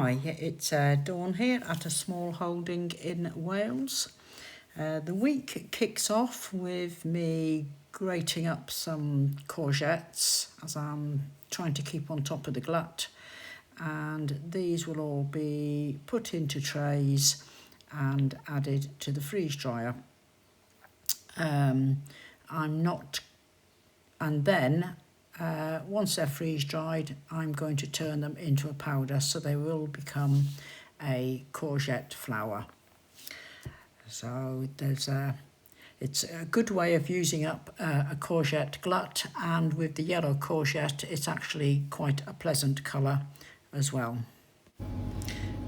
Hi, it's Dawn here at a small holding in Wales. The week kicks off with me grating up some courgettes as I'm trying to keep on top of the glut, and these will all be put into trays and added to the freeze dryer. Once they're freeze dried, I'm going to turn them into a powder so they will become a courgette flour. So it's a good way of using up a courgette glut, and with the yellow courgette it's actually quite a pleasant colour as well.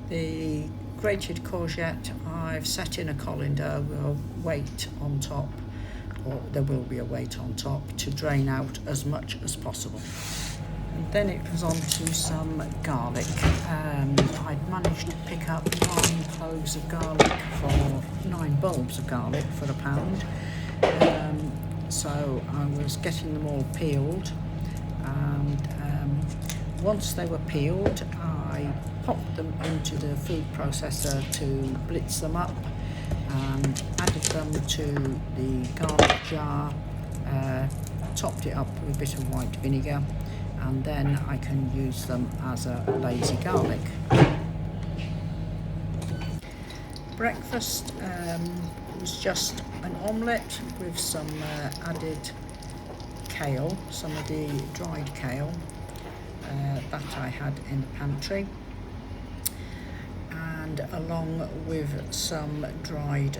The grated courgette I've set in a colander with a weight on top, or there will be a weight on top, to drain out as much as possible. And then it was on to some garlic. I'd managed to pick up 9 cloves of garlic for 9 bulbs of garlic for £1. So I was getting them all peeled, and once they were peeled I popped them into the food processor to blitz them up and added them to the garlic jar, topped it up with a bit of white vinegar, and then I can use them as a lazy garlic. Breakfast was just an omelette with some added kale, some of the dried kale that I had in the pantry, and along with some dried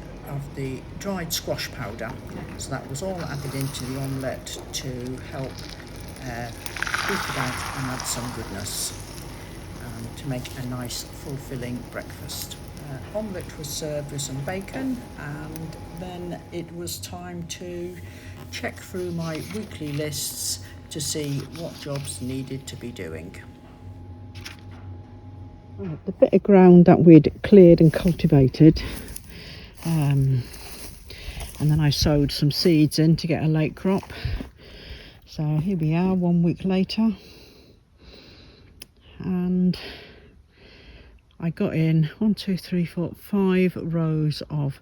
squash powder. So that was all added into the omelette to help beef it out and add some goodness, to make a nice fulfilling breakfast. Omelette was served with some bacon, and then it was time to check through my weekly lists to see what jobs needed to be doing. Right, the bit of ground that we'd cleared and cultivated, and then I sowed some seeds in to get a late crop. So here we are 1 week later, and I got in 5 rows of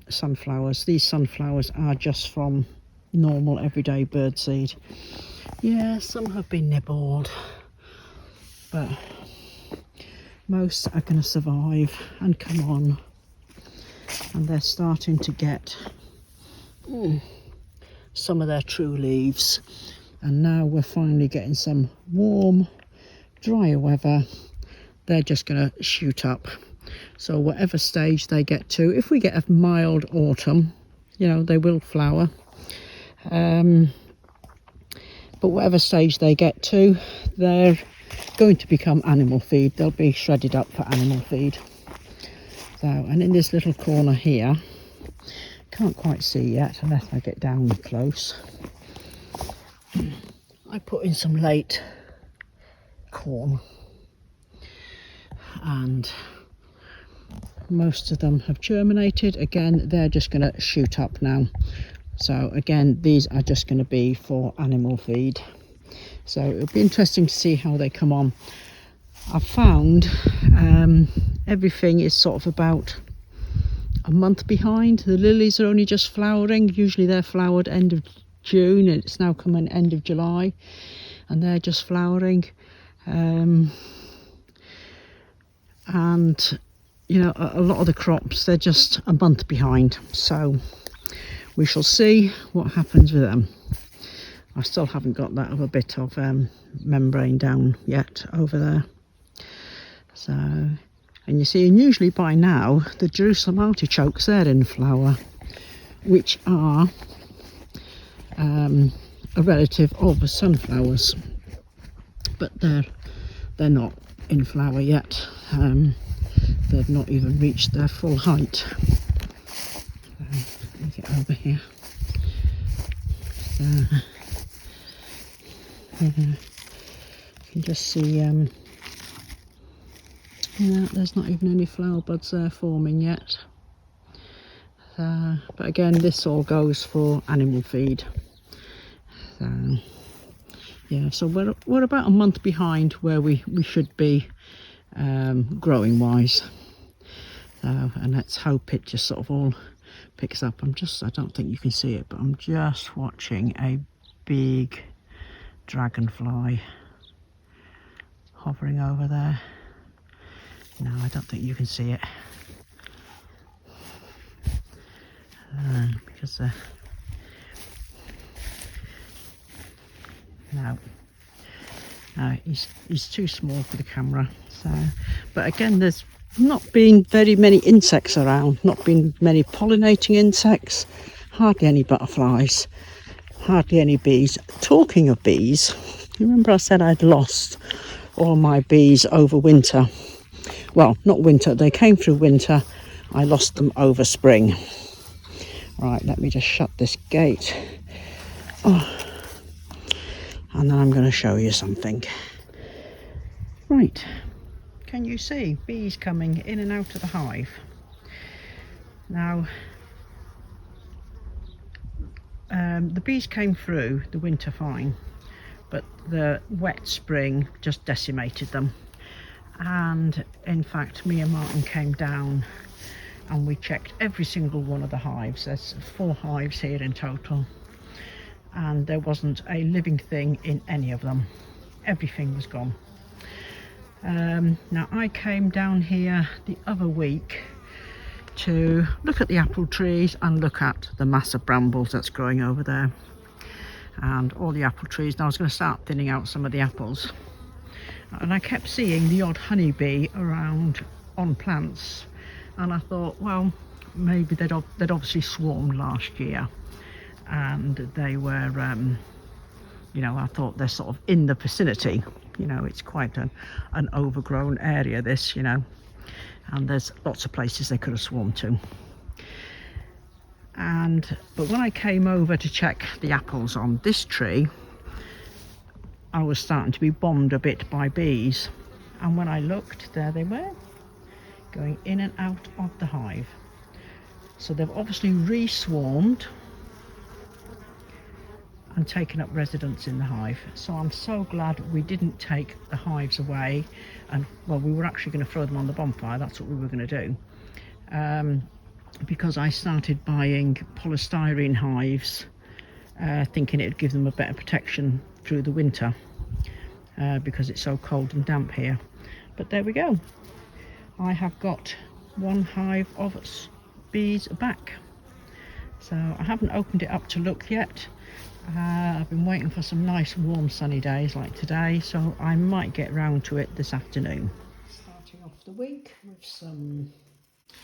sunflowers. These sunflowers are just from normal everyday birdseed. Yeah, some have been nibbled, but most are going to survive and come on, and they're starting to get some of their true leaves. And now we're finally getting some warm, drier weather. They're just going to shoot up. So whatever stage they get to, if we get a mild autumn, they will flower. But whatever stage they get to, they're going to become animal feed. They'll be shredded up for animal feed. So, and in this little corner here, can't quite see yet unless I get down close, I put in some late corn, and most of them have germinated. Again, they're just going to shoot up now. So again, these are just going to be for animal feed. So it'll be interesting to see how they come on. I've found everything is sort of about a month behind. The lilies are only just flowering. Usually they're flowered end of June, and it's now coming end of July, and they're just flowering. And a lot of the crops, they're just a month behind. So we shall see what happens with them. I still haven't got that other bit of membrane down yet over there. So, and you see, and usually by now the Jerusalem artichokes, they're in flower, which are a relative of the sunflowers, but they're not in flower yet. They've not even reached their full height. So, let me get over here. So, you can just see there's not even any flower buds there forming yet. But again, this all goes for animal feed. So yeah, so we're about a month behind where we should be growing wise. And let's hope it just sort of all picks up. I don't think you can see it, but I'm just watching a big dragonfly hovering over there. No, I don't think you can see it. Because no, he's too small for the camera. So, but again, there's not been very many insects around, not been many pollinating insects, hardly any butterflies, hardly any bees. Talking of bees, you remember I said I'd lost all my bees over winter? Well, not winter, they came through winter, I lost them over spring. Right, let me just shut this gate. Oh. And then I'm going to show you something. Right, can you see bees coming in and out of the hive? Now, the bees came through the winter fine, but the wet spring just decimated them. And in fact, me and Martin came down and we checked every single one of the hives. There's 4 hives here in total, and there wasn't a living thing in any of them. Everything was gone. Now I came down here the other week to look at the apple trees and look at the mass of brambles that's growing over there and all the apple trees. Now I was going to start thinning out some of the apples, and I kept seeing the odd honeybee around on plants, and I thought, well, maybe they'd obviously swarmed last year and they were I thought they're sort of in the vicinity. It's quite an overgrown area, this, and there's lots of places they could have swarmed to. But when I came over to check the apples on this tree, I was starting to be bombed a bit by bees, and when I looked, there they were, going in and out of the hive. So they've obviously re-swarmed and taken up residence in the hive. So I'm so glad we didn't take the hives away, and well, we were actually going to throw them on the bonfire. That's what we were going to do, because I started buying polystyrene hives, thinking it would give them a better protection through the winter, because it's so cold and damp here. But there we go, I have got 1 hive of bees back. So I haven't opened it up to look yet. I've been waiting for some nice warm sunny days like today, so I might get round to it this afternoon. Starting off the week with some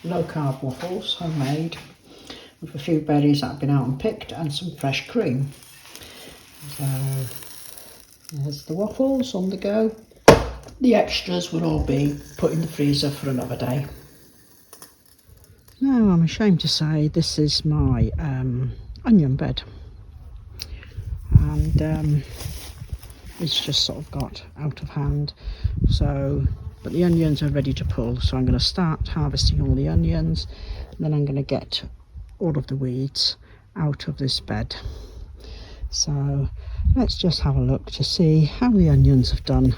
low carb waffles, homemade, with a few berries that have been out and picked and some fresh cream. So there's the waffles on the go. The extras will all be put in the freezer for another day. Now I'm ashamed to say this is my onion bed. And it's just sort of got out of hand, but the onions are ready to pull, so I'm going to start harvesting all the onions, and then I'm going to get all of the weeds out of this bed. So let's just have a look to see how the onions have done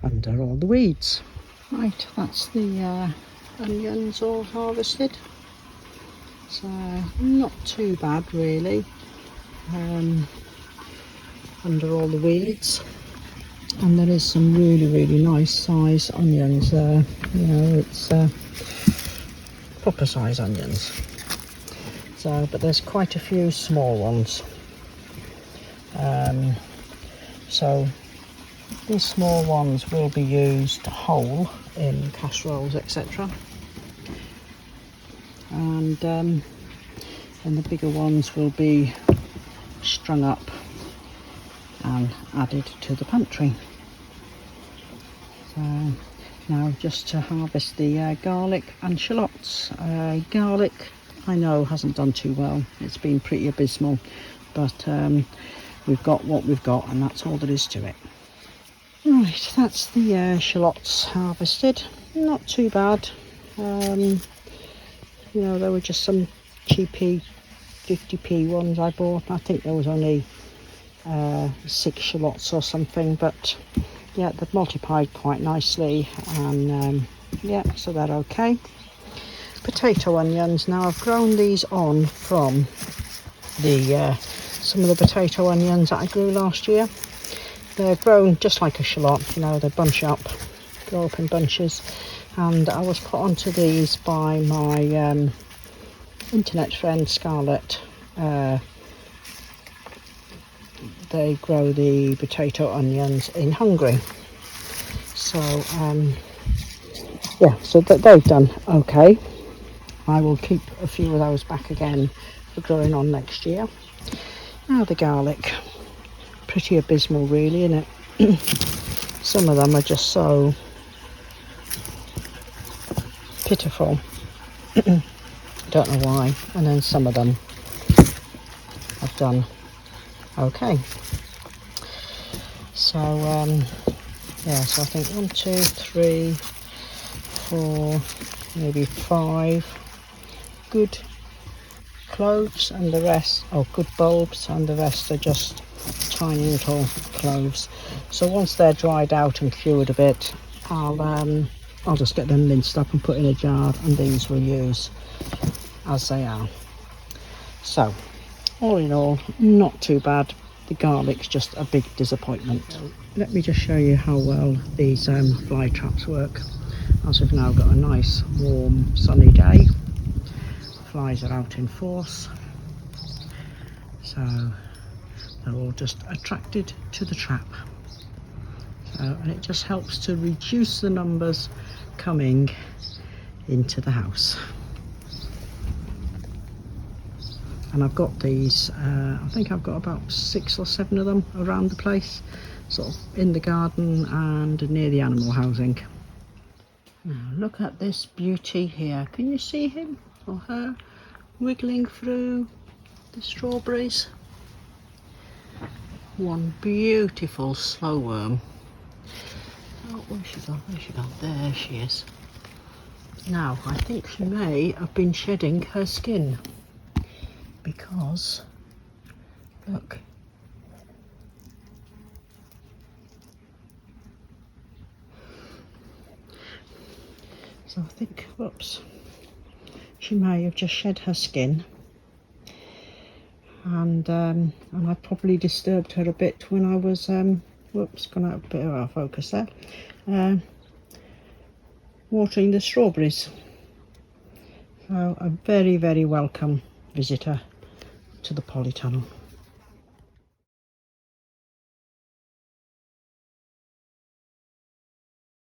under all the weeds. Right, that's the onions all harvested, so not too bad really. Under all the weeds, and there is some really nice size onions there. It's proper size onions. So, but there's quite a few small ones. So these small ones will be used whole in casseroles, etc. And then the bigger ones will be strung up and added to the pantry. So now just to harvest the garlic and shallots. Garlic, I know, hasn't done too well. It's been pretty abysmal, but we've got what we've got, and that's all there is to it. Right, that's the shallots harvested. Not too bad. There were just some cheapy 50p ones I bought. I think there was only 6 shallots or something, but yeah, they've multiplied quite nicely, and yeah, so they're okay. Potato onions, now I've grown these on from the some of the potato onions that I grew last year. They're grown just like a shallot, you know, they bunch up, grow up in bunches, and I was put onto these by my internet friend Scarlett. They grow the potato onions in Hungary, so yeah, so that they've done okay. I will keep a few of those back again for growing on next year. Now the garlic, pretty abysmal really, isn't it? Some of them are just so pitiful. Don't know why. And then some of them have done okay. So yeah, so I think 1, 2, 3, 4, maybe 5 good cloves, and the rest, oh, good bulbs, and the rest are just tiny little cloves. So once they're dried out and cured a bit, I'll just get them minced up and put in a jar, and these we'll use as they are. So all in all, not too bad. The garlic's just a big disappointment. Let me just show you how well these fly traps work. As we've now got a nice warm sunny day, flies are out in force, so they're all just attracted to the trap. So, and it just helps to reduce the numbers coming into the house. And I've got these, I think I've got about 6 or 7 of them around the place, sort of in the garden and near the animal housing. Now look at this beauty here. Can you see him or her wiggling through the strawberries? One beautiful slow worm. Oh, where's she gone? Where's she gone? There she is. Now I think she may have been shedding her skin, because look, so I think, whoops, she may have just shed her skin, and I probably disturbed her a bit when I was whoops, gone out a bit of our focus there, watering the strawberries. So a very, very welcome visitor to the polytunnel.